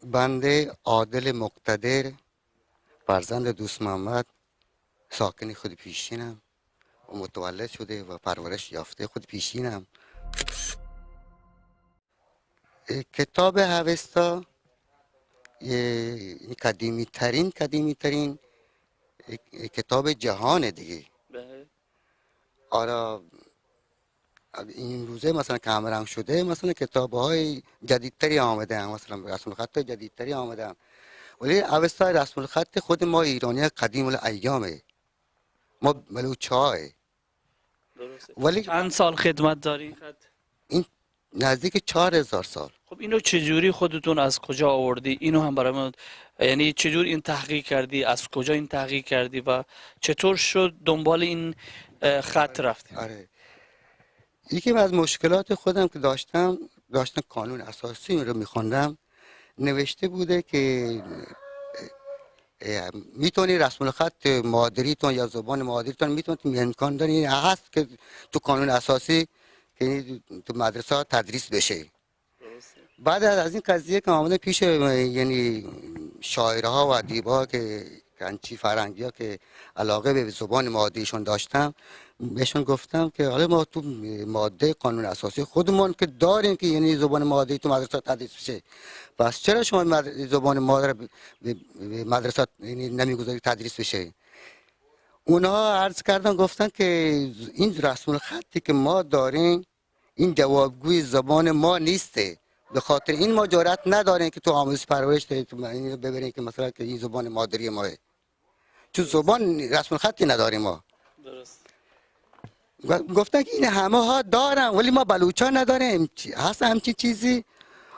بنده عادل مقتدر، فرزند دوست محمد، ساکن خود پیشینم و متولد شده و پرورش یافته خود پیشینم. کتاب اوستا قدیمی ترین کتاب جهان دیگه. بله. آره، این روزه مثلا که همرنگ شده، مثلا کتاب های جدیدتری آمده هم، مثلا رسم الخط جدیدتری آمده هم، ولی اوستا رسم الخط خود ما ایرانی قدیم الایامه، ما بلوچ‌ها. درسته. ولی چند سال خدمت داری این خط؟ این نزدیک 4000 سال. خب اینو چجوری خودتون از کجا آوردی؟ اینو هم برای من، یعنی چجور این تحقیق کردی؟ از کجا این تحقیق کردی و چطور شد دنبال این خط رفتی؟ آره، یکی از مشکلات خودم که داشتم قانون اساسی رو میخوندم، نوشته بوده که میتونی رسم الخط مادریتون یا زبان مادریتون میتونید امکان داری، این هست که تو قانون اساسی که تو مدرسه ها تدریس بشه. درسته. بعد از این قضیه که آمده پیش یعنی شاعرها و ادیبا که کنچی فرنگی ها که علاقه به زبان مادریشون داشتم، بهشون گفتم که حالا ما تو ماده قانون اساسی خودمون که داریم که یعنی زبان مادری تو مدرسه تدریس بشه، پس چرا شما زبان مادر به مدرسه یعنی نمیگذاری تدریس بشه؟ اونها عرض کردن گفتن که این رسم الخطی که ما داریم این جوابگوی زبان ما نیسته، به خاطر این ما جرأت نداریم که تو آموزش پرورش اینو ببریم که مثلا که این زبان مادری ماه، تو زبان رسم الخطی نداریم ما. درست. گفتن که این همه ها دارن ولی ما بلوچا نداریم، هست همچین چیزی؟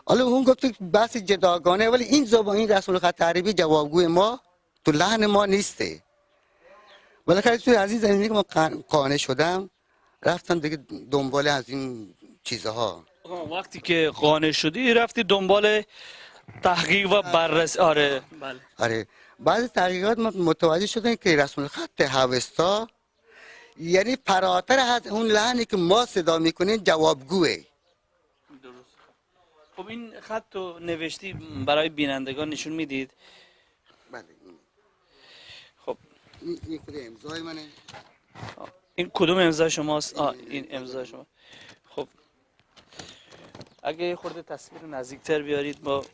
حالا اون گفت که بحث جداگانه، ولی این زبان این رسم الخط عربی جوابگوی ما تو لحن ما نیسته. بالاخره توی از این زمینه که ما قانع شدم، رفتم دیگه دنبال از این چیزها. وقتی که قانع شدی رفتی دنبال تحقیق و بررسی. آره بله. آره، بعد تحقیقات ما متوجه شدیم که رسم الخط هوستا یعنی فراتر از اون لحنی که ما صدا میکنیم جوابگوه. درست. خب این خط رو نوشتی برای بینندگان نشون میدید؟ بله. خب این خود امضای منه. این کدوم امضا شماست؟ این امضا شما. خب اگه یه خورده تصویر نزدیکتر بیارید با.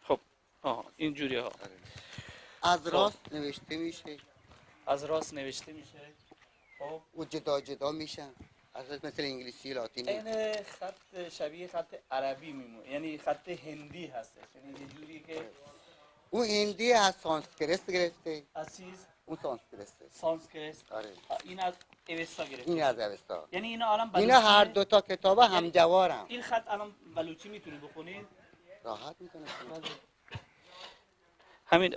خب اینجوری ها. از خب. راست نوشته میشه از راست نوشته میشه. خب و جدا جدا میشن، از راست مثل انگلیسی لاتینی. این خط شبیه خط عربی میمونه، یعنی خط هندی هستش، یعنی یه جوری که اون هندی از سانسکریت گرفته. از چیز اون سانسکریته. سانسکریت. آره. این از اوستا گرفته. این از اوستا. یعنی اینا الان اینا بلوچی. هر دو تا کتاب همجوارن. این خط الان بلوچی میتونی بخونید؟ راحت میتونه. همین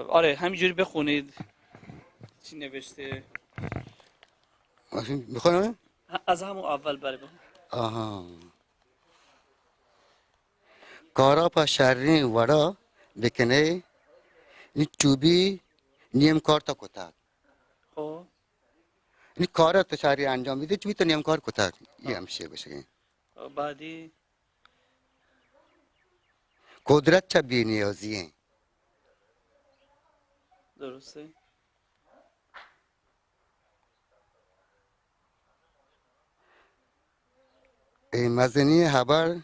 آره همینجوری بخونید چی نوشته. میخونم؟ از همون اول بخون. آها. کارا پا شرین ورا بکنه این چوبی نیم کار تا کتک. خب این کارا تو شهری انجام میده چوبی تا نیم کار کتک. این همشه بشه. بعدی قدرت چه بی نیازیه. درسته. مزنی خبر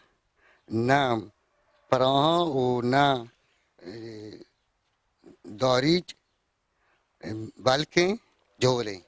نه پراها و نه داریج بلکه جوله.